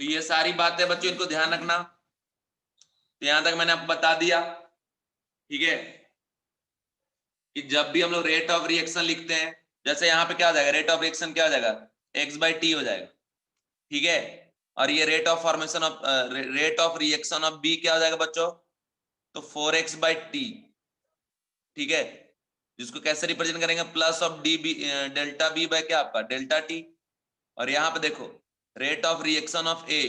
तो ये सारी बातें बच्चों इनको ध्यान रखना। तो यहां तक मैंने आपको बता दिया, ठीक है, कि जब भी हम लोग रेट ऑफ रिएक्शन लिखते हैं, जैसे यहाँ पे क्या हो जाएगा, रेट ऑफ रिएक्शन क्या हो जाएगा, x/t हो जाएगा, ठीक है। और ये rate of formation of rate of reaction of B क्या हो जाएगा बच्चों, तो 4x/t, ठीक है, जिसको कैसे रिप्रेजेंट करेंगे, plus of D B delta B by क्या आपका डेल्टा टी। और यहाँ पे देखो rate of reaction of A,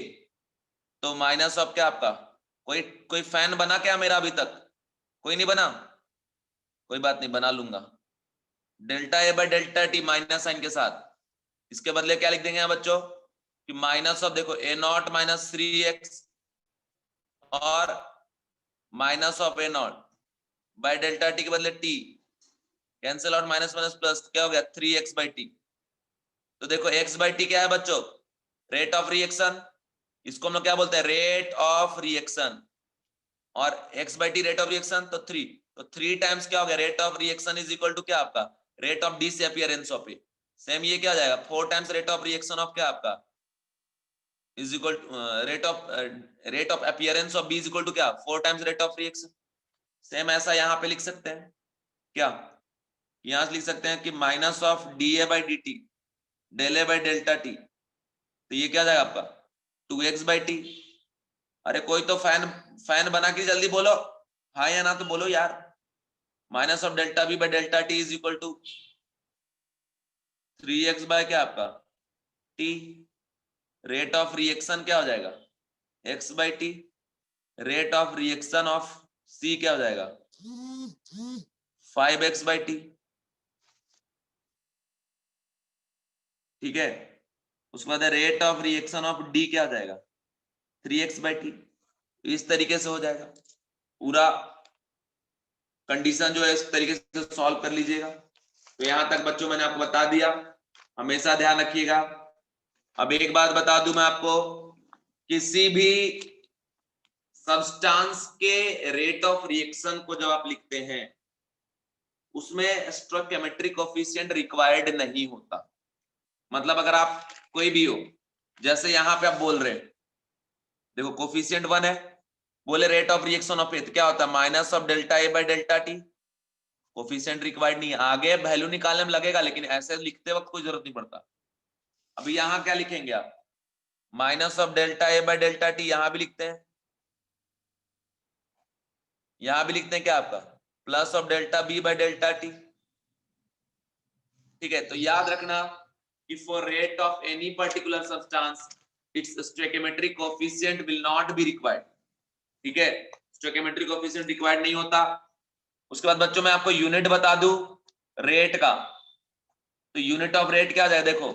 तो माइनस ऑफ क्या आपका, कोई कोई फैन बना क्या मेरा अभी तक, कोई नहीं बना, कोई बात नहीं बना लूंगा, delta A by delta T minus sign के साथ। इसके बदले क्या लिख देंगे यहाँ बच्चों, कि माइनस ऑफ देखो ए नॉट माइनस 3x और minus of A not bye delta T के बदले T, cancel out minus minus plus, क्या हो गया 3x/t। तो देखो x/t क्या है बच्चों, रेट ऑफ रिएक्शन, इसको हम लोग क्या बोलते हैं, रेट ऑफ रिएक्शन, और x/t रेट ऑफ रिएक्शन, तो 3, तो 3 टाइम्स क्या हो गया, rate of reaction is equal to क्या आपका, rate of disappearance of A. Same ये क्या हो जाएगा, 4 times rate of reaction of क्या आपका is equal rate of appearance of B is equal to क्या, 4 times rate of reaction. Same ऐसा यहाँ पे लिख सकते हैं, क्या यहां से लिख सकते हैं कि minus of D A by D T del A by delta T, तो ये क्या जाएगा आपका 2x/t। अरे कोई तो फैन फैन बना के जल्दी बोलो, हाँ या ना तो बोलो यार। Minus of delta B by delta T is equal to 3x by क्या आपका t, रेट ऑफ रिएक्शन क्या हो जाएगा x/t, rate of reaction of c क्या हो जाएगा 5x/t, ठीक है। उसके बाद rate of reaction of d क्या हो जाएगा 3x/t। इस तरीके से हो जाएगा पूरा कंडीशन जो है, इस तरीके से सॉल्व कर लीजिएगा। तो यहां तक बच्चों मैंने आपको बता दिया, हमेशा ध्यान रखिएगा। अब एक बात बता दूं मैं आपको, किसी भी सब्सटेंस के रेट ऑफ रिएक्शन को जब आप लिखते हैं उसमें स्टोइकियोमेट्रिक कोएफिशिएंट रिक्वायर्ड नहीं होता। मतलब अगर आप कोई भी हो, जैसे यहां पे आप बोल रहे हैं, देखो कोएफिशिएंट 1 है, बोले rate of reaction of A, क्या होता है minus of delta A by delta T, coefficient required नहीं है, आगे वैल्यू निकालने में लगेगा, लेकिन ऐसे लिखते वक्त कोई जरूरत नहीं पड़ता। अभी यहां क्या लिखेंगे आप, minus of delta A by delta T, यहां भी लिखते हैं, यहां भी लिखते हैं क्या आपका plus of delta B by delta T, ठीक है। तो याद रखना कि for rate of any particular substance its stoichiometric coefficient will not be required, ठीक है, स्टोइकियोमेट्रिक कोएफिशिएंट रिक्वायर्ड नहीं होता। उसके बाद बच्चों मैं आपको यूनिट बता दूं रेट का, तो यूनिट ऑफ रेट क्या है, देखो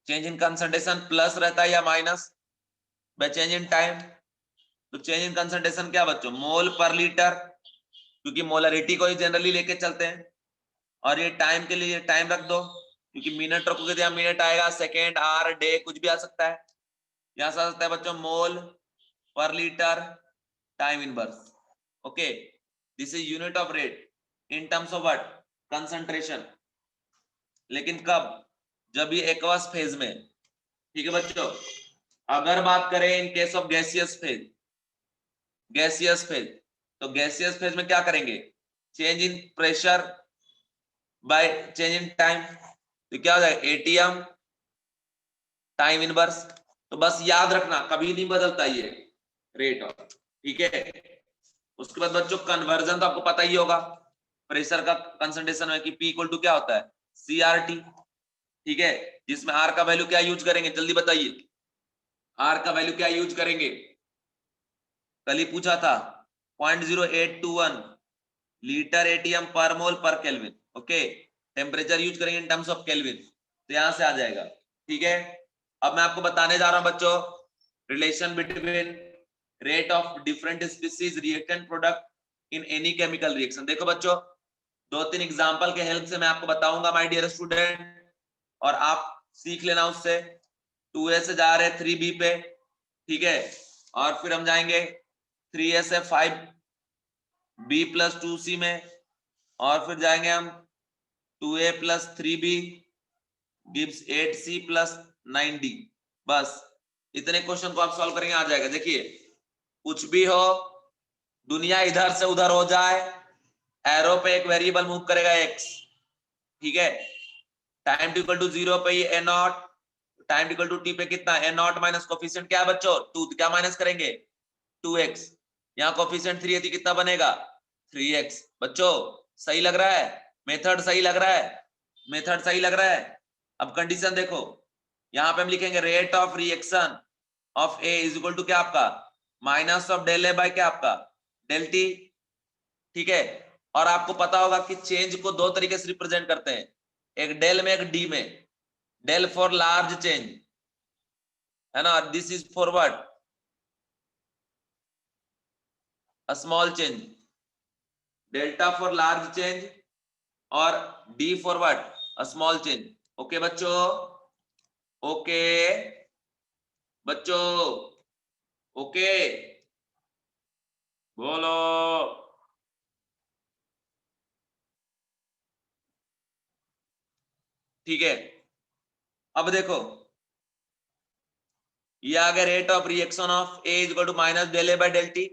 चेंज इन कंसंट्रेशन प्लस रहता है या minus y change in time. तो चेंज इन कंसंट्रेशन क्या बच्चों मोल पर लीटर, क्योंकि मोलरिटी को ही जनरली लेके चलते हैं, और ये टाइम के लिए टाइम रख दो, क्योंकि मिनट रखोगे तो मिनट आएगा, सेकेंड आवर डे कुछ भी आ सकता है। यहां से आ सकता है बच्चों मोल पर litre time inverse, okay. This is unit of rate in terms of what concentration, लेकिन कब, जब ये एक्वस फेज में, ठीक है बच्चों। अगर बात करें in case of gaseous phase, gaseous phase, तो गैसियस फेज में क्या करेंगे, change in pressure by change in time, तो क्या हो जाएगा एटीएम टाइम इनवर्स। तो बस याद रखना कभी नहीं बदलता ये रेट ऑफ, ठीक है। उसके बाद बच्चों कन्वर्जन तो आपको पता ही होगा, प्रेशर का कंसंट्रेशन है कि P इक्वल टू क्या होता है CRT, ठीक है, जिसमें R का वैल्यू क्या यूज करेंगे, जल्दी बताइए R का वैल्यू क्या यूज करेंगे, कल ही पूछा था 0.0821 लीटर एटीएम पर मोल पर केल्विन, ओके। टेम्परेचर यूज करेंगे इन टर्म्स ऑफ केल्विन, तो यहां से आ जाएगा, ठीक है। अब मैं आपको बताने जा रहा हूं बच्चों relation between rate of different species reactant product in any chemical reaction. देखो बच्चों 2-3 एग्जांपल के हेल्प से मैं आपको बताऊंगा माय डियर स्टूडेंट, और आप सीख लेना उससे। 2A से जा रहे 3B पे, ठीक है, और फिर हम जाएंगे 3A से 5B + 2C में, और फिर जाएंगे हम 2A + 3B gives 8C + 9D। बस इतने क्वेश्चन को आप सॉल्व करेंगे आ जाएगा। देखिए कुछ भी हो, दुनिया इधर से उधर हो जाए, एरो पे एक वेरिएबल मूव करेगा एक्स, ठीक है। टाइम इक्वल टू 0 पे ये A naught, time equal to T पे कितना ए नॉट माइनस कोफिशिएंट क्या है बच्चों 2, क्या माइनस करेंगे 2x, यहाँ कोफिशिएंट 3 है तो कितना बनेगा 3x। बच्चों सही लग रहा है, मेथड सही लग रहा है, मेथड सही लग रहा है। अब कंडीशन देखो, यहाँ पे हम लिखेंगे rate of reaction of A is equal to क्या आपका minus of del A by क्या आपका डेल टी, ठीक है। और आपको पता होगा कि चेंज को दो तरीके से रिप्रेजेंट करते हैं, एक डेल में एक डी में। डेल फॉर लार्ज चेंज है ना, this is for what a small change, delta for large change और D for what a small change. Okay बच्चों, ओके बच्चों, ओके बोलो। ठीक है, अब देखो ये आ गया rate of reaction of A is equal to minus del A by del T,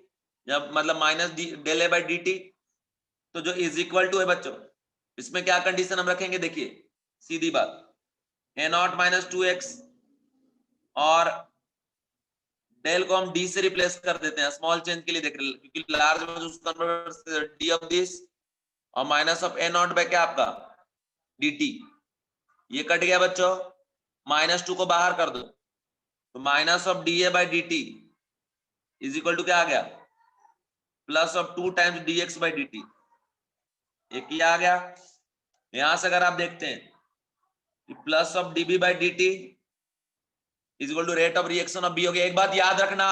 जब मतलब minus del A by D T, तो जो इज इक्वल टू है बच्चों, इसमें क्या कंडीशन हम रखेंगे देखिए सीधी बात, ए नॉट माइनस 2x और डेल को हम डी से रिप्लेस कर देते हैं स्मॉल चेंज के लिए, देख रहे क्योंकि लार्ज में डी ऑफ दिस और minus of A not by क्या आपका डी टी, ये कट गया बच्चों, माइनस 2 को बाहर कर दो तो minus of D A by D T is equal to क्या आ गया plus of 2 times D X by D T, एक ही आ गया। यहां से अगर आप देखते हैं कि plus of D B by D T is equal to rate of reaction of B हो गया। एक बात याद रखना,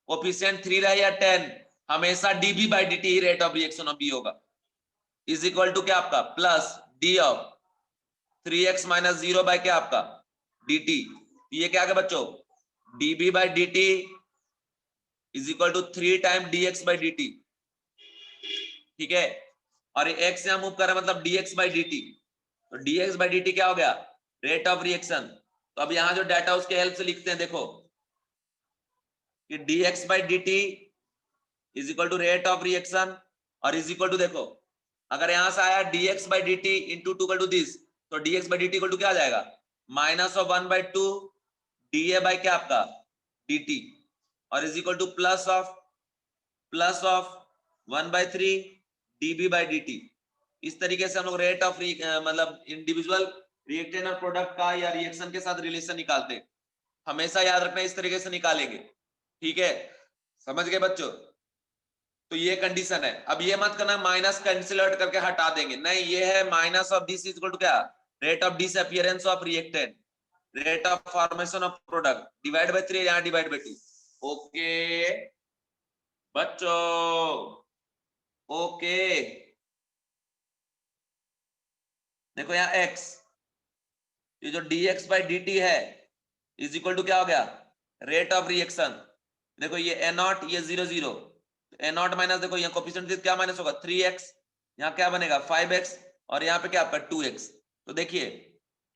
कोफिशिएंट 3 रहे या 10, हमेशा डीबी बाई डी टी ही rate of reaction of B होगा, इज इक्वल टू क्या आपका plus D of 3x minus 0 by क्या आपका डी टी, ये क्या आ गया बच्चों D B by D T is equal to 3 time D X by D T, ठीक है। और x यहां मूव कर रहा है मतलब dx बाई dt, तो dx बाई dt क्या हो गया रेट ऑफ रिएक्शन। तो अब यहां जो डाटा उसके हेल्प से लिखते हैं देखो कि dx by dt is equal to rate of reaction और इज इक्वल टू देखो अगर यहां से आया dx by dt into two two this, तो dx by dt equal to क्या आ जाएगा माइनस ऑफ 1/2 da बाई क्या आपका dt और is equal to plus of 1/3 dB by dt। इस तरीके से हम लोग रेट ऑफ मतलब इंडिविजुअल रिएक्टेंट और प्रोडक्ट का या रिएक्शन के साथ रिलेशन निकालते हैं, हमेशा याद रखना इस तरीके से निकालेंगे, ठीक है। समझ गए बच्चों, तो ये कंडीशन है। अब ये मत करना माइनस कैंसिल आउट करके हटा देंगे, नहीं ये है minus of this is equal to क्या rate of disappearance of reactant, rate of formation of product divide by 3 यहां डिवाइड बाय 2। ओके बच्चों, ओके देखो यहाँ x, ये जो dx बाई dt है इज इक्वल टू क्या हो गया रेट ऑफ रिएक्शन। देखो ये a नॉट ये 0 0, a नॉट माइनस देखो यहाँ कोफिशिएंट क्या माइनस होगा 3x, यहाँ क्या बनेगा 5x और यहाँ पे क्या आपका 2x। तो देखिए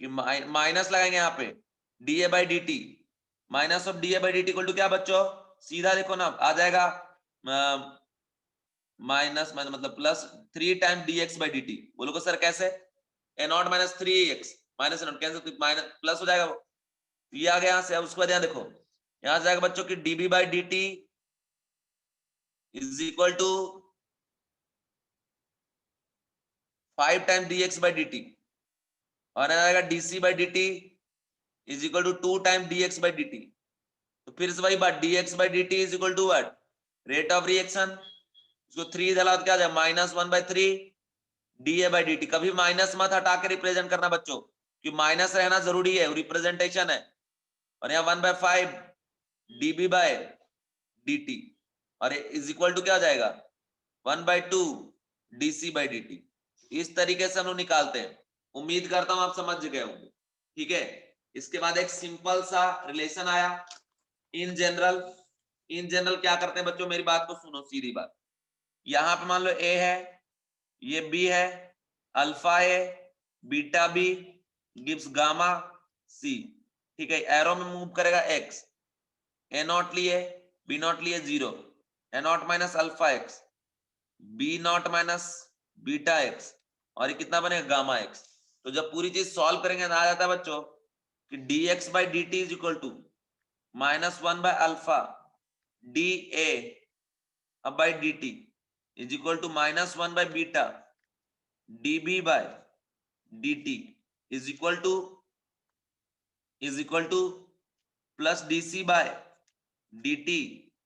कि माइनस लगाएंगे यहाँ पे da by dt, minus of da by dt equal to क्या बच्चों सीधा देखो ना आ जाएगा माइनस मतलब plus 3 time dx by dt। बोलोगे सर कैसे, A naught minus 3x minus naught cancel minus plus हो जाएगा वो, ये आ गया यहां से। अब उसके बाद यहाँ देखो यहां से जाएगा बच्चों की dB by dt is equal to 5 time dx by dt और यहाँ आएगा dc by dt is equal to 2 time dx by dt। तो फिर से वही बात dx by dt is equal to what rate of reaction, इसको 3 डाला तो क्या आ जाएगा माइनस 1/3 da बाई dt। कभी माइनस मत हटा के रिप्रेजेंट करना बच्चों, कि माइनस रहना जरूरी है, रिप्रेजेंटेशन है। और यहाँ 1/5 dB बाय dt और इज इक्वल टू क्या हो जाएगा 1/2 dc बाई dt। इस तरीके से हम लोग निकालते हैं, उम्मीद करता हूं आप समझ गए होंगे, ठीक है। इसके बाद एक सिंपल सा रिलेशन आया इन जनरल। इन जनरल क्या करते हैं बच्चों मेरी बात को सुनो सीधी बात, यहाँ पे मान लो a है ये बी है, alpha A beta B gives gamma C, ठीक है। एरो में मूव करेगा एक्स, ए नॉट लिए, बी नॉट लिए 0, A naught minus alpha X, B naught minus beta X, और ये कितना बनेगा गामा एक्स। तो जब पूरी चीज सॉल्व करेंगे ना आ जाता है बच्चों कि dx by D T is equal to -1 by alpha D A अब by D T is equal to -1 by beta D B by D T is equal to plus D C by D T,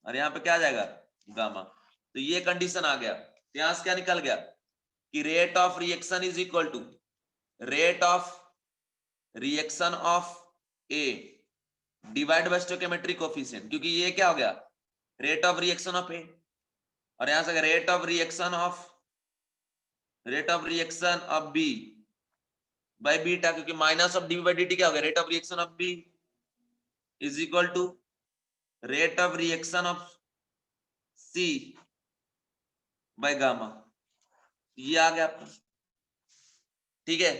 और यहाँ पे क्या आ जाएगा gamma. तो ये condition आ गया। तो यहां से क्या निकल गया कि rate of reaction is equal to rate of reaction of A divide by stoichiometric coefficient, क्योंकि ये क्या हो गया rate of reaction of A, और यहां से rate of reaction of B by beta, क्योंकि minus of D by D T क्या हो गया rate of reaction of B is equal to rate of reaction of C by gamma. ये आ गया आपका, ठीक है।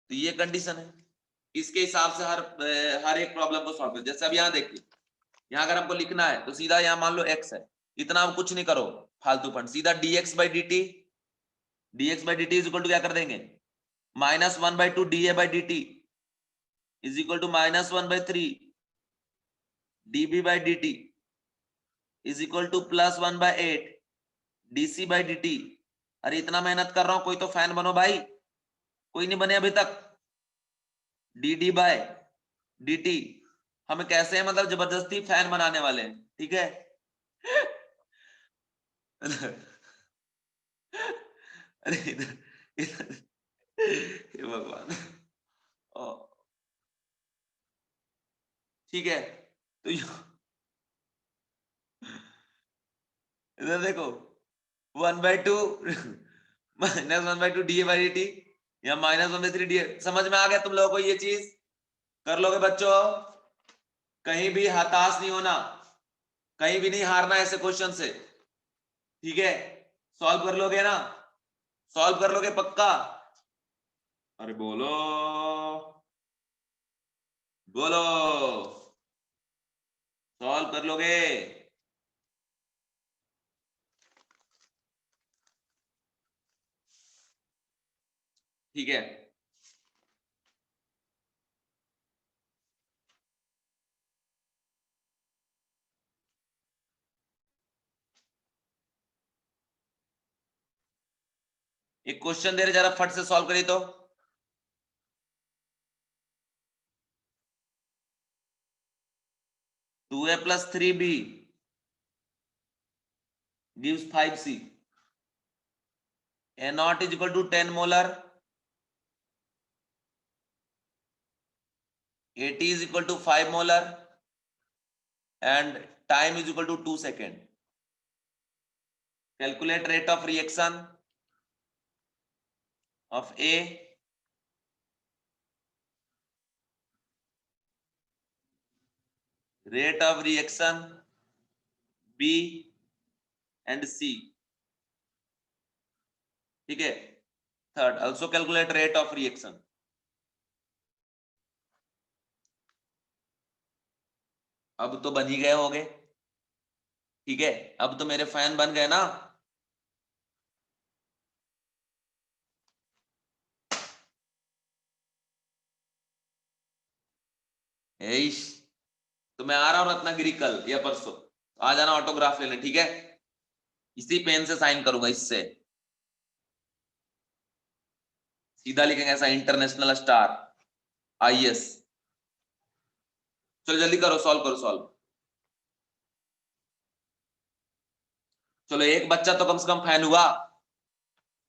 तो ये कंडीशन है, इसके हिसाब से हर एक प्रॉब्लम को सॉल्व कर। जैसे अब यहाँ देखिए, यहाँ अगर हमको लिखना है तो सीधा यहाँ मान लो x है, इतना हम कुछ नहीं करो फालतू फंड, सीधा dx by D T is equal to क्या कर देंगे -1/2 dA by D T is equal to -1/3 dB by D T is equal to +1/8 dC by D T. अरे इतना मेहनत कर रहा हूं, कोई तो फैन बनो भाई, कोई नहीं बने अभी तक। dd बाय dt, हमें कैसे है मतलब जबरदस्ती फैन बनाने वाले हैं, ठीक है। अरे इधर हे भगवान, ठीक है। तो इधर देखो 1/2 -1/2 dA बाई dt या -1/3 dA, समझ में आ गया तुम लोगों को? ये चीज कर लोगे बच्चों, कहीं भी हताश नहीं होना, कहीं भी नहीं हारना ऐसे क्वेश्चन से, ठीक है। सॉल्व कर लोगे ना, सॉल्व कर लोगे पक्का? अरे बोलो बोलो, सॉल्व कर लोगे? ठीक है। एक क्वेश्चन दे रहे, जरा फट से सॉल्व करिए तो। Two A plus 3b gives 5c, a naught is equal to 10 molar, at is equal to 5 molar, and time is equal to 2 seconds. Calculate rate of reaction of A rate of reaction B and C, ठीक है। Third, also calculate rate of reaction। अब तो बन ही गए होंगे, ठीक है। अब तो मेरे फैन बन गए ना। तो मैं आ रहा हूं रत्नागिरी कल या परसों, आ जाना ऑटोग्राफ लेने, ठीक है। इसी पेन से साइन करूंगा, इससे सीधा लिखेंगे ऐसा, इंटरनेशनल स्टार IS। चलो जल्दी करो, सॉल्व करो, सॉल्व। चलो एक बच्चा तो कम से कम फैन हुआ,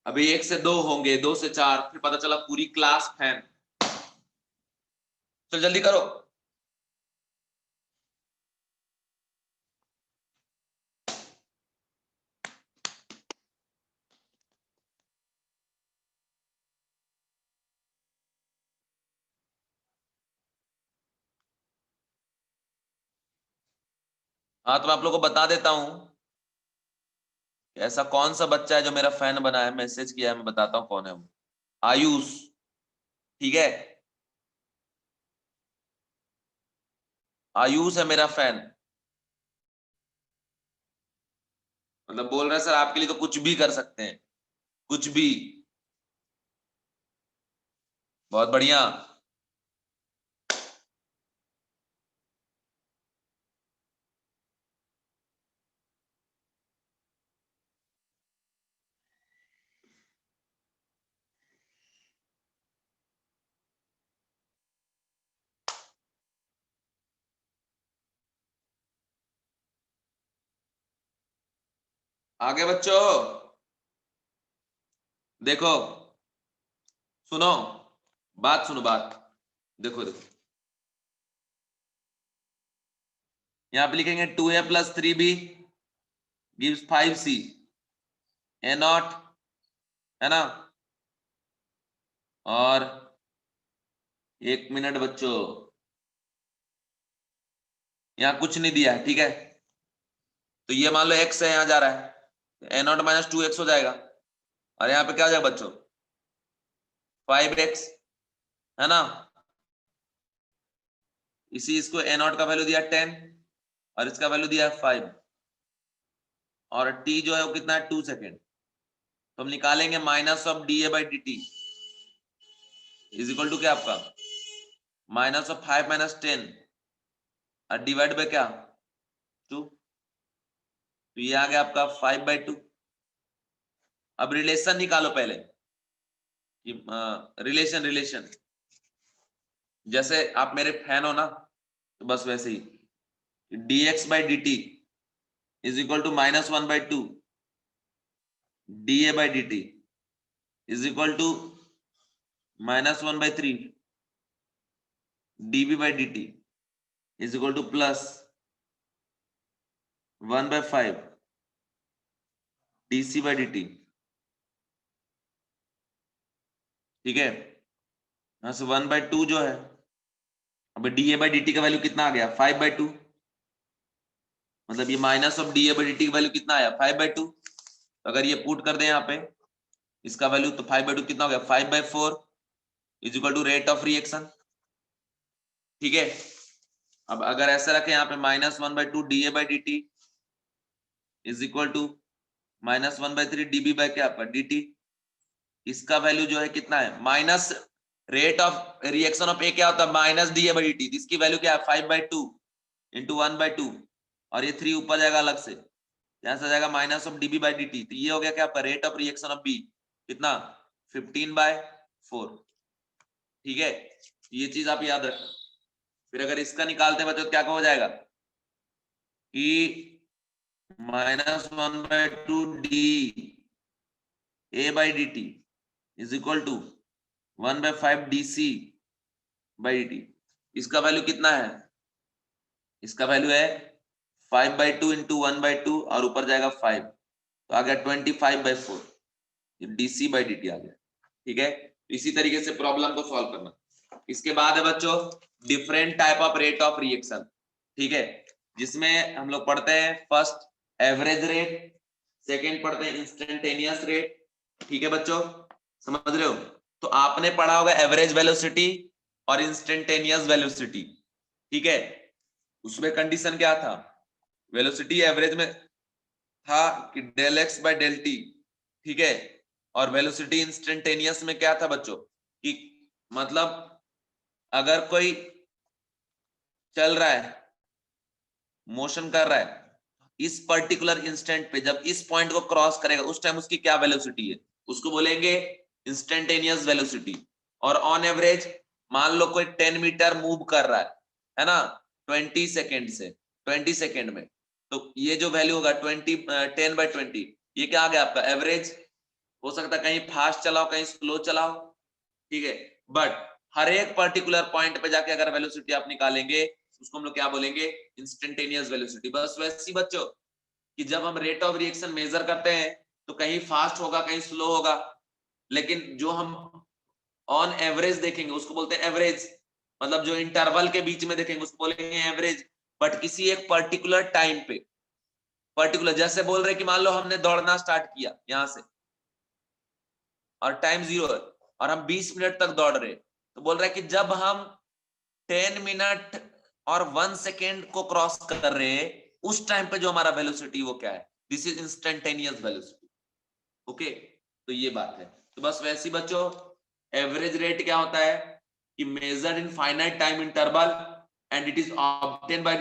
अभी 1 से 2 होंगे, 2 से 4, फिर पता चला पूरी क्लास फैन। चलो जल्दी करो। हाँ तो मैं आप लोगों को बता देता हूं, ऐसा कौन सा बच्चा है जो मेरा फैन बना है, मैसेज किया है, मैं बताता हूं कौन है वो। आयुष, ठीक है। आयुष है मेरा फैन, मतलब बोल रहे हैं सर आपके लिए तो कुछ भी कर सकते हैं, कुछ भी। बहुत बढ़िया। आगे बच्चों देखो, सुनो, बात सुनो बात। देखो देखो, यहां पे लिखेंगे 2a + 3b gives 5c, A not, है ना। और 1 मिनट बच्चों, यहाँ कुछ नहीं दिया है, ठीक है। तो ये मान लो x है, यहाँ जा रहा है, ए नॉट -2x हो जाएगा। और यहाँ पे क्या हो जाएगा बच्चों, 5x, है ना। इसी इसको ए नॉट का वैल्यू दिया 10 और इसका वैल्यू दिया 5, और t जो है वो कितना है 2 सेकेंड। तो हम निकालेंगे -(dA/dt) इज इक्वल टू क्या आपका -5 - 10 और डिवाइड बाय क्या 2। तो ये आ गया आपका 5/2। अब रिलेशन निकालो पहले, रिलेशन रिलेशन, जैसे आप मेरे फैन हो ना, तो बस वैसे ही dx/dt is equal to -1/2 dA/dt is equal to -1/3 dB/dt is equal to +1/5 dC/dt। ठीक है, यहां से 1/2 जो है, अब dA/dt का वैल्यू कितना आ गया 5/2, मतलब ये -(dA/dt) का वैल्यू कितना आया 5/2। तो अगर ये पुट कर दे यहाँ पे इसका वैल्यू, तो 5/2 कितना हो गया 5/4 is equal to rate of reaction. ठीक है, अब अगर ऐसा रखे यहाँ पे -1/2 dA/dt is equal to -1/3 dB क्या आपका dt, इसका वैल्यू जो है कितना है minus rate of reaction of A क्या होता है -dA/dt, इसकी वैल्यू क्या है 5/2 इंटू 1/2, और ये 3 ऊपर जाएगा अलग से, यहां से जाएगा -(dB/dt), तो ये हो गया क्या आपका rate of reaction of B, कितना 15/4। ठीक है, ये चीज आप याद रखना। फिर अगर इसका निकालते हैं बच्चों क्या हो जाएगा कि -1/2 dA/dt is equal to 1/5 dC/dt। इसका वैल्यू कितना है, इसका वैल्यू है 5/2 इंटू 1/2 और ऊपर जाएगा 5, तो आ गया 25/4 dC/dt आ गया। ठीक है, इसी तरीके से प्रॉब्लम को सॉल्व करना। इसके बाद है बच्चों different type of rate of reaction. ठीक है, जिसमें हम लोग पढ़ते हैं फर्स्ट एवरेज रेट, सेकेंड पढ़ते हैं इंस्टेंटेनियस रेट। ठीक है बच्चों, समझ रहे हो। तो आपने पढ़ा होगा एवरेज वेलोसिटी और इंस्टेंटेनियस वेलोसिटी। ठीक है, उसमें कंडीशन क्या था, वेलोसिटी एवरेज में था कि del X by del T. ठीक है, और वेलोसिटी इंस्टेंटेनियस में क्या था बच्चों कि मतलब अगर कोई चल रहा है, मोशन कर रहा है, इस पर्टिकुलर इंस्टेंट पे जब इस पॉइंट को क्रॉस करेगा उस टाइम उसकी क्या वेलोसिटी है, उसको बोलेंगे इंस्टेंटेनियस वेलोसिटी। और ऑन एवरेज मान लो कोई 10 मीटर मूव कर रहा है ना 20 सेकेंड से 20 सेकेंड में, तो ये जो वैल्यू होगा 10/20, ये क्या आ गया आपका एवरेज। हो सकता है कहीं फास्ट चलाओ कहीं स्लो चलाओ, ठीक है, बट हर एक पर्टिकुलर पॉइंट पे जाके अगर वेलोसिटी आप निकालेंगे उसको हम लोग क्या बोलेंगे इंस्टेंटेनियस वेलोसिटी। बस वैसी बच्चों कि जब हम रेट ऑफ रिएक्शन मेजर करते हैं तो कहीं फास्ट होगा कहीं स्लो होगा, लेकिन जो हम ऑन एवरेज देखेंगे उसको बोलते हैं एवरेज, मतलब जो इंटरवल के बीच में देखेंगे उसको बोलेंगे एवरेज। बट किसी एक पर्टिकुलर टाइम पे, पर्टिकुलर जैसे बोल रहे कि मान लो हमने दौड़ना स्टार्ट किया यहां से और टाइम 0 है और हम 20 मिनट तक दौड़ रहे, तो बोल रहे हैं कि जब हम 10 मिनट और 1 सेकेंड को क्रॉस कर रहे हैं, उस टाइम पे जो हमारा वेलोसिटी वो क्या है, this is instantaneous velocity. Okay, तो ये बात है। तो बस वैसे ही बच्चों, एवरेज रेट क्या होता है कि measured in finite time interval and it is obtain by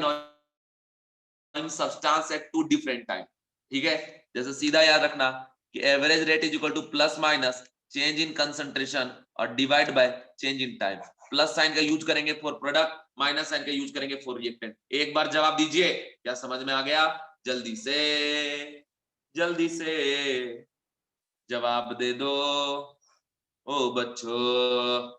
substance at two different time. ठीक है, जैसे सीधा याद रखना कि average rate is equal to plus minus change in concentration और divide by change in time. Plus sign का use करेंगे फॉर प्रोडक्ट, माइनस साइन का यूज करेंगे फॉर रिएक्टेंट। एक बार जवाब दीजिए, क्या समझ में आ गया? जल्दी से, जल्दी से जवाब दे दो ओ बच्चों।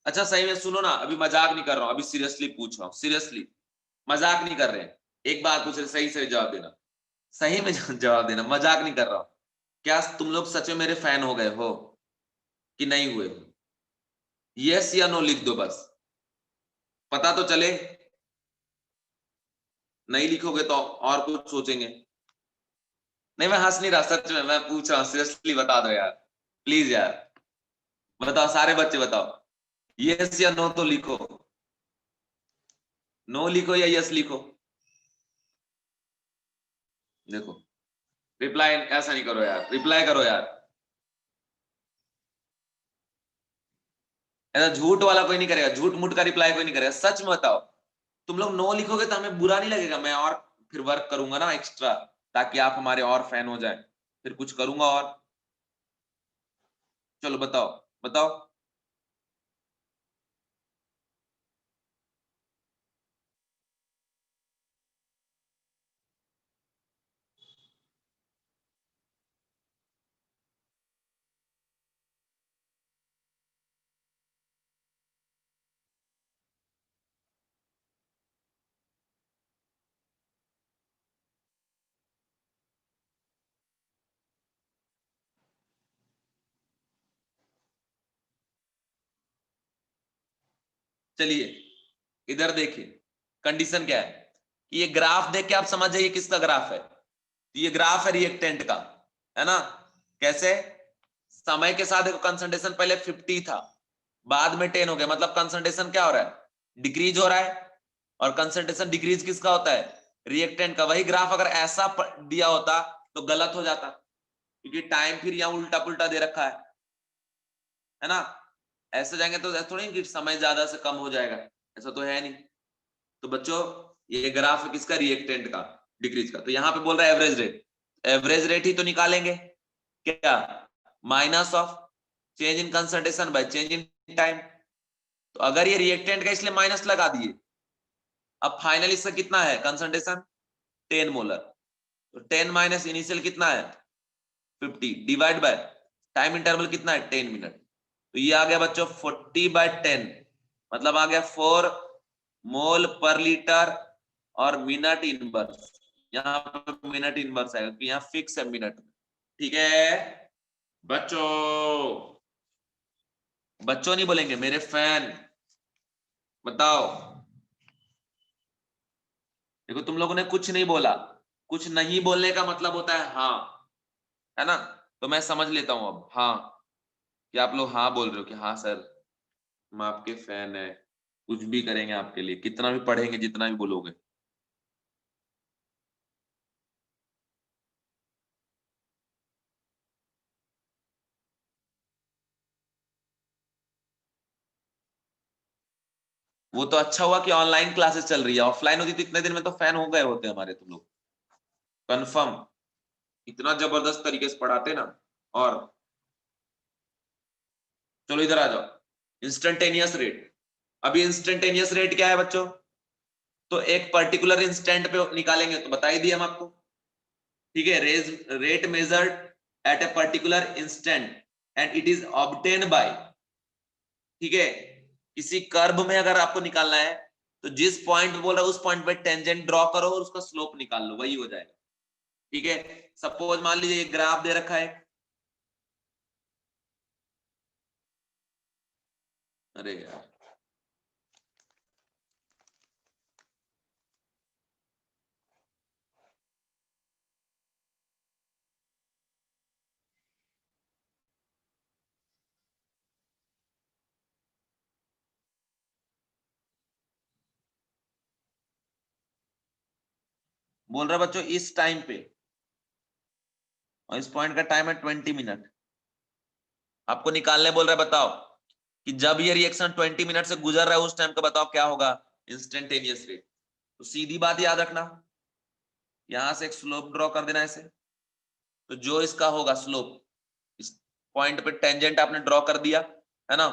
अच्छा सही में सुनो ना, अभी मजाक नहीं कर रहा हूं, अभी सीरियसली पूछ रहा हूं, सीरियसली, मजाक नहीं कर रहे हैं। एक बात पूछ रहे, सही से जवाब देना, सही में जवाब देना, मजाक नहीं कर रहा हूं। क्या तुम लोग सच में मेरे फैन हो गए हो कि नहीं हुए हो? यस या नो लिख दो बस, पता तो चले। नहीं लिखोगे तो और कुछ सोचेंगे। नहीं मैं हंस नहीं रहा, सच में मैं पूछ रहा हूँ, सीरियसली बता दो यार, प्लीज यार, बताओ सारे बच्चे बताओ, यस या नो तो लिखो। नो लिखो या यस लिखो। देखो, रिप्लाई ऐसा नहीं करो यार, रिप्लाई करो यार, ऐसा झूठ वाला कोई नहीं करेगा, झूठ मूठ का रिप्लाई कोई नहीं करेगा, सच में बताओ। तुम लोग नो लिखोगे तो हमें बुरा नहीं लगेगा, मैं और फिर वर्क करूंगा ना एक्स्ट्रा, ताकि आप हमारे और फैन हो जाए, फिर कुछ करूंगा और। चलो बताओ, बताओ। चलिए इधर देखिए, कंडीशन क्या है कि ये ग्राफ देख के आप समझ जाइए किसका ग्राफ है। तो ये ग्राफ है रिएक्टेंट का, है ना? कैसे? समय के साथ देखो, कंसंट्रेशन पहले 50 था, बाद में 10 हो गया, मतलब कंसंट्रेशन क्या हो रहा है, डिक्रीज हो रहा है। और कंसंट्रेशन डिक्रीज किसका होता है, रिएक्टेंट का। वही ग्राफ अगर ऐसा दिया होता तो गलत हो जाता, क्योंकि टाइम फिर यहाँ उल्टा पुल्टा दे रखा है ना? ऐसे जाएंगे तो ऐसा थोड़ी कि समय ज्यादा से कम हो जाएगा, ऐसा तो है नहीं। तो बच्चों, ये ग्राफ है किसका, रिएक्टेंट का, डिक्रीज का। तो यहाँ पे बोल रहा है एवरेज रेट, एवरेज रेट ही तो निकालेंगे क्या, minus of change in concentration bye change in time. तो अगर ये रिएक्टेंट का इसलिए माइनस लगा दिए, अब फाइनल इसका कितना है कंसंट्रेशन, 10 मोलर, तो 10 माइनस इनिशियल कितना है 50, डिवाइड बाय टाइम इंटरवल कितना है 10 मिनट। तो ये आ गया बच्चों 40/10, मतलब आ गया 4 मोल पर लीटर और मिनट इनवर्स। यहाँ पे मिनट इनवर्स आएगा कि यहाँ फिक्स है मिनट। ठीक है बच्चों, बच्चों नहीं बोलेंगे, मेरे फैन, बताओ। देखो तुम लोगों ने कुछ नहीं बोला, कुछ नहीं बोलने का मतलब होता है हाँ, है ना? तो मैं समझ लेता हूं अब हाँ, कि आप लोग हाँ बोल रहे हो कि हाँ सर, हम आपके फैन है, कुछ भी करेंगे आपके लिए, कितना भी पढ़ेंगे, जितना भी बोलोगे। वो तो अच्छा हुआ कि ऑनलाइन क्लासेस चल रही है, ऑफलाइन होती तो इतने दिन में तो फैन हो गए होते हमारे तुम लोग, कंफर्म। इतना जबरदस्त तरीके से पढ़ाते ना। और चलो इधर आ जाओ, इंस्टेंटेनियस रेट। अभी इंस्टेंटेनियस रेट क्या है बच्चों, तो एक पर्टिकुलर इंस्टेंट पे निकालेंगे, तो बता ही दिए हम आपको। ठीक है, rate measured eight a particular instant and it is obtain bye, ठीक है, किसी कर्व में अगर आपको निकालना है तो जिस पॉइंट पे बोल रहा है उस पॉइंट पे टेंजेंट ड्रॉ करो और उसका स्लोप निकाल लो, वही हो जाएगा। ठीक है, सपोज मान लीजिए एक ग्राफ दे रखा है, अरे यार, बोल रहा है बच्चों इस टाइम पे, और इस पॉइंट का टाइम है 20 मिनट, आपको निकालने बोल रहा है। बताओ कि जब ये रिएक्शन 20 मिनट से गुजर रहा है उस टाइम का बताओ क्या होगा, इंस्टेंटेनियस रेट। तो सीधी बात याद रखना, यहां से एक स्लोप ड्रॉ कर देना ऐसे, तो जो इसका होगा स्लोप, इस पॉइंट पे टेंजेंट आपने ड्रॉ कर दिया है ना,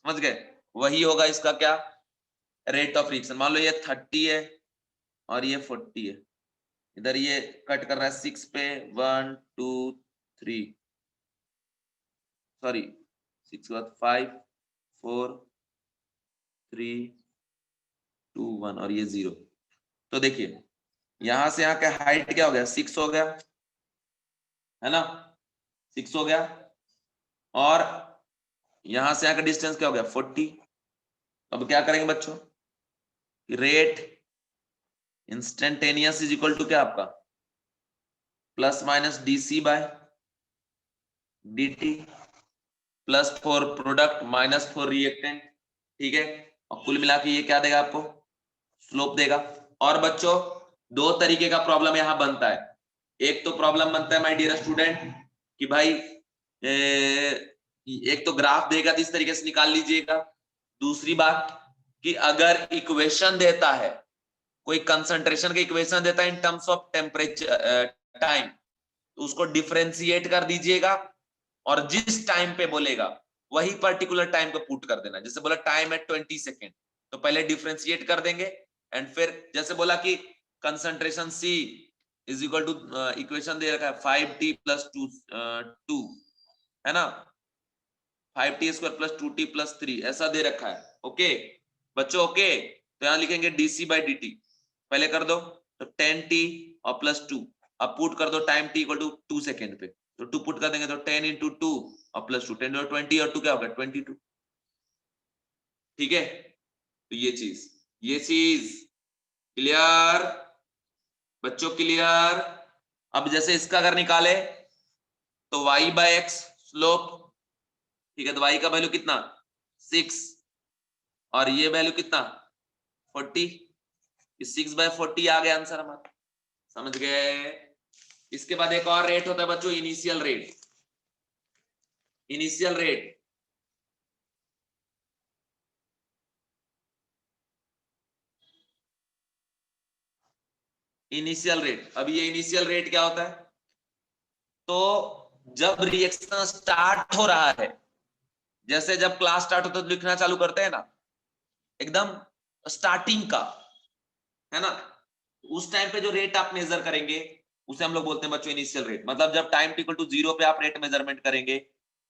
समझ गए, वही होगा इसका क्या, रेट ऑफ रिएक्शन। मान लो ये 30 है और ये 40 है, इधर ये कट कर रहा है 6 पे, 1 2 3, सॉरी 6 के बाद 5 4 3 2 1 और ये 0। तो देखिए यहां से यहाँ का हाइट क्या हो गया, 6 हो गया है ना, 6 हो गया, और यहां से यहाँ का डिस्टेंस क्या हो गया 40। अब क्या करेंगे बच्चों, rate instantaneous is equal to क्या आपका, plus minus D C by dt, plus for product minus for reactant, ठीक है, और कुल मिला के ये क्या देगा आपको, स्लोप देगा। और बच्चों दो तरीके का प्रॉब्लम यहां बनता है, एक तो प्रॉब्लम बनता है माय डियर स्टूडेंट कि भाई एक तो ग्राफ देगा तो इस तरीके से निकाल लीजिएगा, दूसरी बात कि अगर इक्वेशन देता है, कोई कंसंट्रेशन का इक्वेशन देता है in terms of temperature time, तो उसको डिफरेंशिएट कर दीजिएगा, और जिस टाइम पे बोलेगा वही पर्टिकुलर टाइम को पुट कर देना। जैसे बोला टाइम एट 20 सेकेंड, तो पहले डिफरेंशिएट कर देंगे, एंड फिर जैसे बोला कि concentration C is equal to, equation दे रखा है 5t प्लस 2 है ना, 5t square plus 2t plus 3 ऐसा दे रखा है। ओके बच्चों, ओके, तो यहां लिखेंगे dc बाई dt, पहले कर दो तो 10t और प्लस 2, अब पुट कर दो time t equal to 2 second पे, तो 2 पुट कर देंगे तो 10 इंटू 2 और प्लस 2, 10 और 20 और 2 क्या होगा 22, ठीक है। तो ये चीज क्लियर बच्चों, क्लियर। अब जैसे इसका अगर निकाले तो y बाय एक्स स्लोप, ठीक है, तो y का वैल्यू कितना 6 और ये वैल्यू कितना 40, 6 बाय 40 आ गया आंसर हमारा, समझ गए। इसके बाद एक और रेट होता है बच्चों, initial rate. Initial rate initial rate, अब ये इनिशियल रेट क्या होता है, तो जब रिएक्शन स्टार्ट हो रहा है, जैसे जब क्लास स्टार्ट होता है तो लिखना चालू करते हैं ना, एकदम स्टार्टिंग का, है ना, उस टाइम पे जो रेट आप मेजर करेंगे उसे हम लोग बोलते हैं बच्चों इनिशियल रेट। मतलब जब टाइम इक्वल टू 0 पे आप रेट मेजरमेंट करेंगे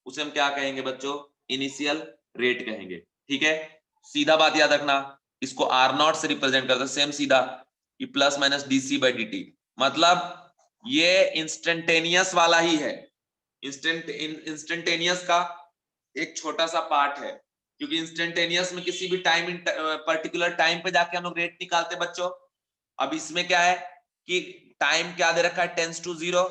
उसे हम क्या कहेंगे बच्चों, इनिशियल रेट कहेंगे, ठीक है। सीधा बात याद रखना, इसको आर नॉट से रिप्रेजेंट करते हैं, सेम सीधा कि plus minus DC by D, मतलब ये इंस्टेंटेनियस वाला ही है। इंस्टेंटेनियस का एक छोटा सा पार्ट है, क्योंकि इंस्टेंटेनियस में किसी भी टाइम पर्टिकुलर टाइम पे जाके हम लोग रेट निकालते बच्चों। अब इसमें क्या है कि टाइम क्या दे रखा है, टेंस टू 0,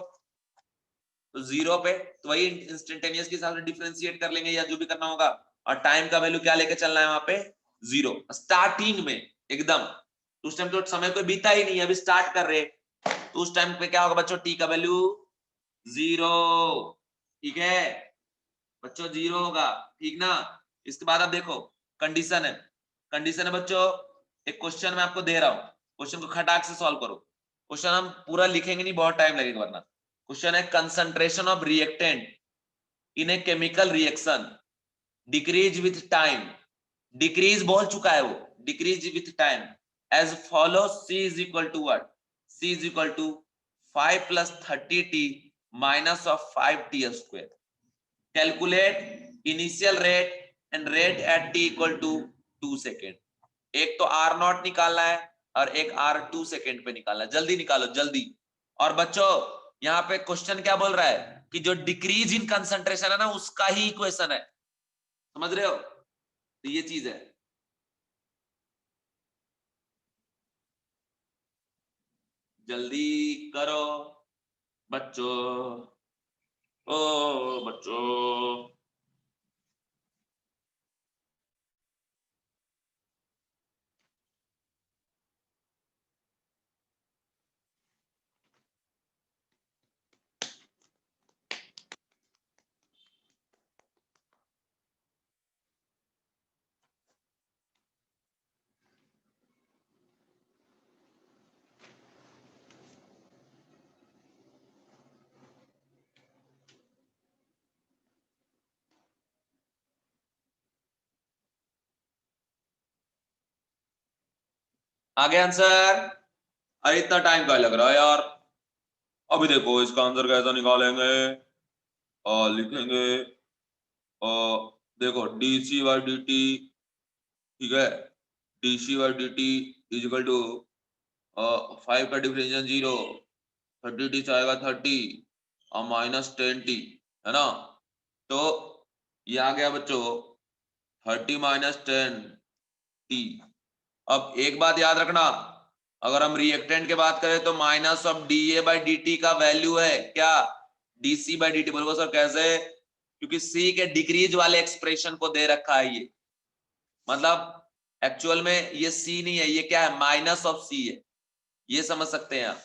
तो 0 पे तो वही इंस्टेंटेनियस के हिसाब से डिफरेंशिएट कर लेंगे या जो भी करना होगा, और टाइम का वैल्यू क्या लेके चलना है वहां पे 0 स्टार्टिंग में एकदम, तो उस टाइम तो समय कोई बीता ही नहीं है, अभी स्टार्ट कर रहे, तो उस टाइम पे क्या होगा बच्चों, टी का वैल्यू 0, ठीक है बच्चों 0 होगा, ठीक ना। इसके बाद आप देखो कंडीशन है, कंडीशन है बच्चों, एक क्वेश्चन मैं आपको दे रहा हूं, क्वेश्चन को खटाक से सॉल्व करो। क्वेश्चन हम पूरा लिखेंगे नहीं, बहुत टाइम लगेगा वरना। क्वेश्चन है concentration of reactant in a chemical reaction decrease with time, decrease बोल चुका है वो, decrease with time as follow, C is equal to what, C is equal to 5 plus 30t minus of 5t square, calculate initial rate and rate at T equal to 2 second. एक तो are not निकालना है और एक are 2 second पे निकालना है, जल्दी निकालो जल्दी। और बच्चों यहाँ पे क्वेश्चन क्या बोल रहा है कि जो डिक्रीज इन कंसंट्रेशन है ना उसका ही इक्वेशन है, समझ रहे हो, तो ये चीज है, जल्दी करो बच्चों, ओ बच्चों। आगे आंसर। अरे इतना टाइम क्या लग रहा है यार। अभी देखो इसका आंसर कैसा निकालेंगे और लिखेंगे। देखो डीसी बाई डी टी, ठीक है, D C by D T is equal to 5 का डिफरेंशियल 0, 30t से आएगा 30 और -10t, है ना। तो ये आ गया बच्चों 30 - 10t। अब एक बात याद रखना, अगर हम रिएक्टेंट की बात करें तो minus of D A by D T का वैल्यू है क्या, डीसी बाई डी टी। बोलोगे सर कैसे, क्योंकि सी के डिक्रीज वाले एक्सप्रेशन को दे रखा है ये, मतलब एक्चुअल में ये सी नहीं है, ये क्या है, माइनस ऑफ सी है, ये समझ सकते हैं आप,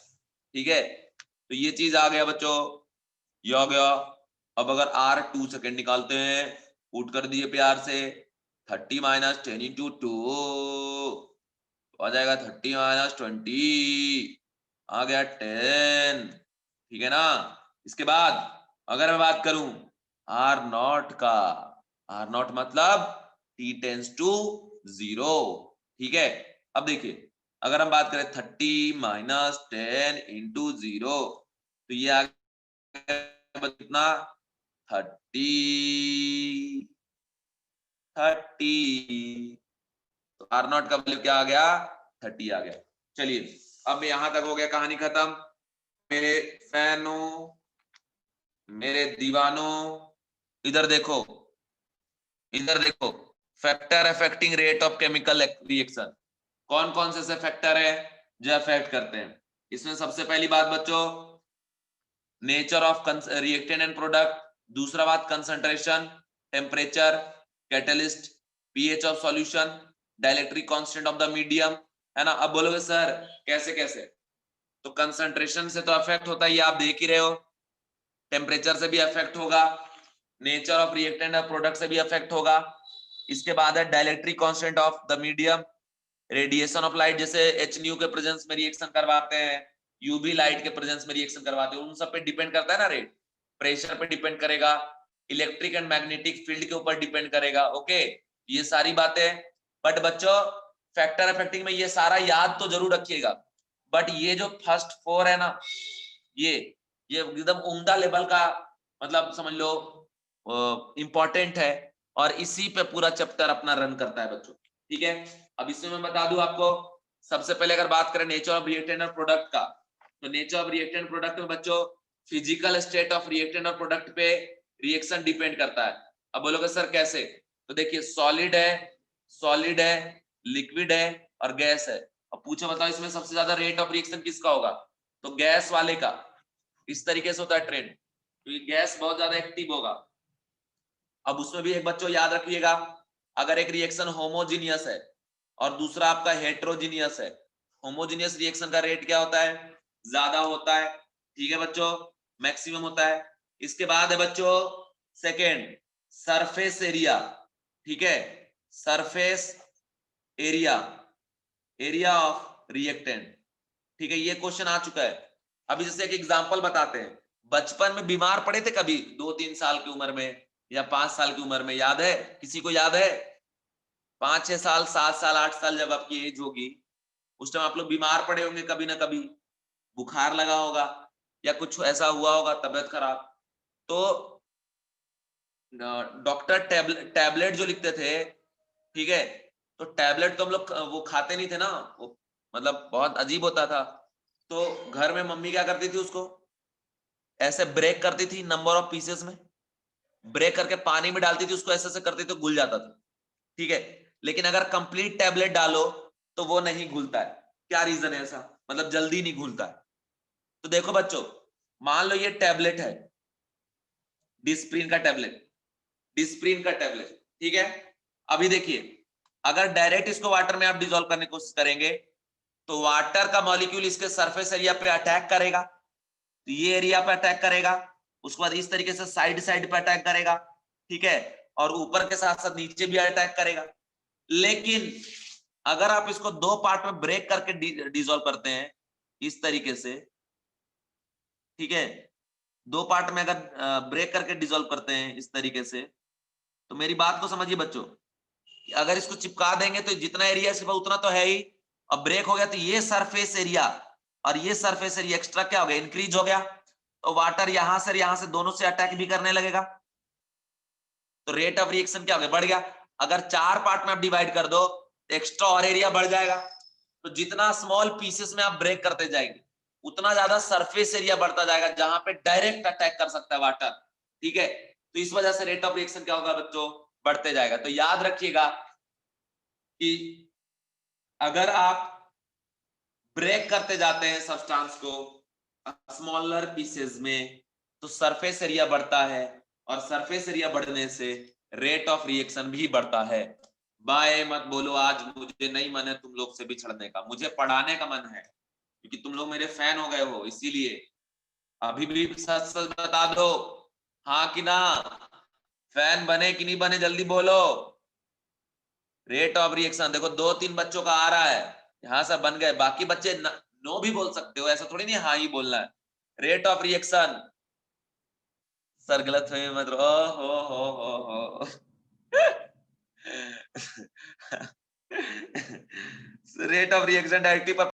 ठीक है। तो ये चीज आ गया बच्चों, ये आ गया। अब अगर आर 2 सेकेंड निकालते हैं, पुट कर दिए प्यार से, 30 - 10 × 2 आ जाएगा 30 - 20, आ गया 10, ठीक है ना। इसके बाद अगर मैं बात करूं आर नॉट का, आर नॉट मतलब t टेंस टू 0, ठीक है। अब देखिए अगर हम बात करें 30 - 10 × 0, तो ये आ गया कितना, 30, तो आर नॉट का वैल्यू क्या आ गया, 30 आ गया। चलिए अब यहां तक हो गया, कहानी खत्म। मेरे फैनों, मेरे दीवानों, इधर देखो, इधर देखो, factor affecting rate of chemical reaction, कौन कौन से फैक्टर है जो अफेक्ट करते हैं। इसमें सबसे पहली बात बच्चों nature of reactant and product, दूसरा बात concentration, temperature, catalyst, pH of solution, dielectric constant of the medium, है ना। अब बोलोगे सर कैसे कैसे, तो कंसंट्रेशन से तो अफेक्ट होता है, ये आप देख ही रहे हो, टेम्परेचर से भी अफेक्ट होगा, नेचर ऑफ रिएक्टेंट और प्रोडक्ट से भी अफेक्ट होगा। इसके बाद है dielectric constant of the medium, radiation of light, जैसे एच न्यू के प्रेजेंस में रिएक्शन करवाते हैं, यूवी लाइट के प्रेजेंस में रिएक्शन करवाते हैं, उन सब पे डिपेंड करता है ना रेट, प्रेशर पे डिपेंड करेगा, इलेक्ट्रिक एंड मैग्नेटिक फील्ड के ऊपर डिपेंड करेगा, ओके, ये सारी बातें। बट बच्चों फैक्टर अफेक्टिंग में ये सारा याद तो जरूर रखिएगा, बट ये जो फर्स्ट 4 है ना, ये एकदम उम्दा लेवल का, मतलब समझ लो इंपॉर्टेंट है, और इसी पे पूरा चैप्टर अपना रन करता है बच्चों, ठीक है। अब इसमें मैं बता दूं आपको, सबसे पहले अगर बात करें नेचर ऑफ रिएक्टेंट और प्रोडक्ट का, तो नेचर ऑफ रिएक्टेंट प्रोडक्ट में बच्चों फिजिकल स्टेट ऑफ रिएक्टेंट और प्रोडक्ट पे रिएक्शन डिपेंड करता है। अब बोलोगे सर कैसे, तो देखिए सॉलिड है, लिक्विड है और गैस है। अब पूछो बताओ इसमें सबसे ज्यादा रेट ऑफ रिएक्शन किसका होगा, तो गैस वाले का। इस तरीके से होता है ट्रेंड, क्योंकि गैस बहुत ज्यादा एक्टिव होगा। अब उसमें भी एक बच्चों याद रखिएगा, अगर एक रिएक्शन होमोजीनियस है और दूसरा आपका हेट्रोजीनियस है, होमोजीनियस रिएक्शन का रेट क्या होता है, ज्यादा होता है, ठीक है बच्चों, मैक्सिमम होता है। इसके बाद है बच्चों सेकेंड सरफेस एरिया, ठीक है, surface area, area of reactant, ठीक है, ये क्वेश्चन आ चुका है। अभी जैसे एक एग्जांपल बताते हैं, बचपन में बीमार पड़े थे कभी 2-3 साल की उम्र में या 5 साल की उम्र में, याद है, किसी को याद है, 5-6 साल 7 साल 8 साल जब आपकी एज होगी, उस टाइम आप लोग बीमार पड़े होंगे कभी ना कभी, बुखार लगा होगा या कुछ ऐसा हुआ होगा, तबियत खराब, तो डॉक्टर टैबलेट जो लिखते थे, ठीक है, तो टैबलेट तो हम लोग वो खाते नहीं थे ना, वो मतलब बहुत अजीब होता था, तो घर में मम्मी क्या करती थी, उसको ऐसे ब्रेक करती थी नंबर ऑफ पीसेस में, ब्रेक करके पानी में डालती थी, उसको ऐसे ऐसे करती थी तो घुल जाता था, ठीक है। लेकिन अगर कंप्लीट टैबलेट डालो तो वो नहीं घुलता है, क्या रीजन है ऐसा, मतलब जल्दी नहीं घुलता है। तो देखो बच्चों, मान लो ये टैबलेट है, डिस्प्रिन का टैबलेट, डिस्प्रिन का टैबलेट, ठीक है। अभी देखिए अगर डायरेक्ट इसको वाटर में आप डिसॉल्व करने की कोशिश करेंगे, तो वाटर का मॉलिक्यूल इसके सरफेस एरिया पे अटैक करेगा, तो ये एरिया पे अटैक करेगा, उसके बाद इस तरीके से साइड साइड पे अटैक करेगा, ठीक है, और ऊपर के साथ साथ नीचे भी अटैक करेगा। लेकिन अगर आप इसको 2 पार्ट में ब्रेक करके डिसॉल्व करते हैं इस तरीके से, ठीक है, 2 पार्ट में अगर ब्रेक करके डिसॉल्व करते हैं इस तरीके से, तो मेरी बात को समझिए बच्चों, अगर इसको चिपका देंगे तो जितना एरिया सिर्फ उतना तो है ही, अब ब्रेक हो गया तो ये सरफेस एरिया और ये सरफेस एरिया एक्स्ट्रा क्या हो गया, इंक्रीज हो गया। तो वाटर यहां से दोनों से अटैक भी करने लगेगा, तो रेट ऑफ रिएक्शन क्या हो गया, बढ़ गया। अगर 4 पार्ट में आप डिवाइड कर दो तो एक्स्ट्रा और एरिया बढ़ जाएगा। तो जितना स्मॉल पीसेस में आप ब्रेक करते जाएंगे उतना ज्यादा सरफेस एरिया बढ़ता जाएगा जहां पे डायरेक्ट अटैक कर सकता है वाटर। ठीक है, तो इस वजह से रेट ऑफ रिएक्शन क्या होगा बच्चों, बढ़ते जाएगा। तो याद रखिएगा कि अगर आप ब्रेक करते जाते हैं सब्सटेंस को स्मॉलर पीसेस में तो सरफेस एरिया बढ़ता है, और सरफेस एरिया बढ़ने से रेट ऑफ रिएक्शन भी बढ़ता है। बाय मत बोलो आज मुझे नहीं मन है तुम लोग से बिछड़ने का, मुझे पढ़ाने का मन है क्योंकि तुम लोग मेरे फैन हो गए हो, इसीलिए अभी भी सच सच बता दो, हाँ कि ना, फैन बने कि नहीं बने जल्दी बोलो। रेट ऑफ रिएक्शन देखो 2-3 बच्चों का आ रहा है, यहां से बन गए, बाकी बच्चे नो भी बोल सकते हो, ऐसा थोड़ी नहीं हाँ ही बोलना है। रेट ऑफ रिएक्शन, सर गलत फहमी मत रहो, हो रेट ऑफ रिएक्शन डायरेक्टली